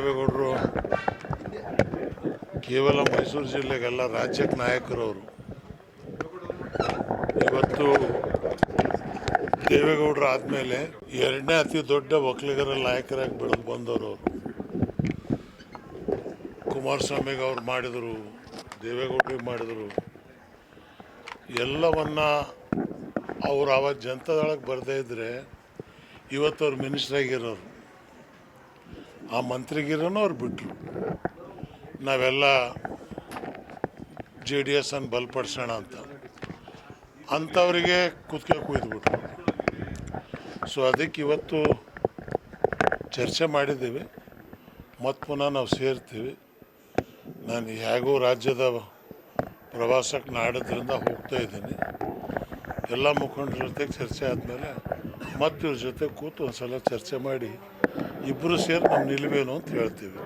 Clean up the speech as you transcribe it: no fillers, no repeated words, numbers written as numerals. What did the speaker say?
ದೇವೇಗೌಡರು ಕೇವಲ ಮೈಸೂರು ಜಿಲ್ಲೆಗೆಲ್ಲ ರಾಜ್ಯಕ್ಕೆ ನಾಯಕರವರು. ಇವತ್ತು ದೇವೇಗೌಡರು ಆದಮೇಲೆ ಎರಡನೇ ಅತಿ ದೊಡ್ಡ ಒಕ್ಕಲಿಗರ ನಾಯಕರಾಗಿ ಬೆಳೆದು ಬಂದವರು ಅವರು. ಕುಮಾರಸ್ವಾಮಿಗೆ ಅವ್ರು ಮಾಡಿದರು, ದೇವೇಗೌಡರಿಗೆ ಮಾಡಿದರು. ಎಲ್ಲವನ್ನ ಅವ್ರು ಆವತ್ತು ಜನತಾದಳಕ್ಕೆ ಬರದೇ ಇದ್ದರೆ ಇವತ್ತು ಅವ್ರು ಮಿನಿಸ್ಟರ್ ಆಗಿರೋರು. ಆ ಮಂತ್ರಿಗಿರೋನು ಅವ್ರು ಬಿಟ್ಟರು. ನಾವೆಲ್ಲ JDS ಅನ್ನು ಬಲಪಡಿಸೋಣ ಅಂಥವರಿಗೆ ಕುತ್ತಿಗೆ ಕುಯ್ದುಬಿಟ್ರು. ಸೊ ಅದಕ್ಕೆ ಇವತ್ತು ಚರ್ಚೆ ಮಾಡಿದ್ದೀವಿ, ಮತ್ತು ಪುನಃ ನಾವು ಸೇರ್ತೀವಿ. ನಾನು ಹೇಗೂ ರಾಜ್ಯದ ಪ್ರವಾಸಕ್ಕೆ ನಾಡೋದ್ರಿಂದ ಹೋಗ್ತಾ ಇದ್ದೀನಿ. ಎಲ್ಲ ಮುಖಂಡರ ಜೊತೆಗೆ ಚರ್ಚೆ ಆದಮೇಲೆ ಮತ್ತು ಇವ್ರ ಜೊತೆ ಕೂತು ಒಂದು ಸಲ ಚರ್ಚೆ ಮಾಡಿ ಇಬ್ಬರು ಸೇರಿ ನಮ್ಮ ನಿಲುವೇನು ಅಂತ ಹೇಳ್ತೀವಿ.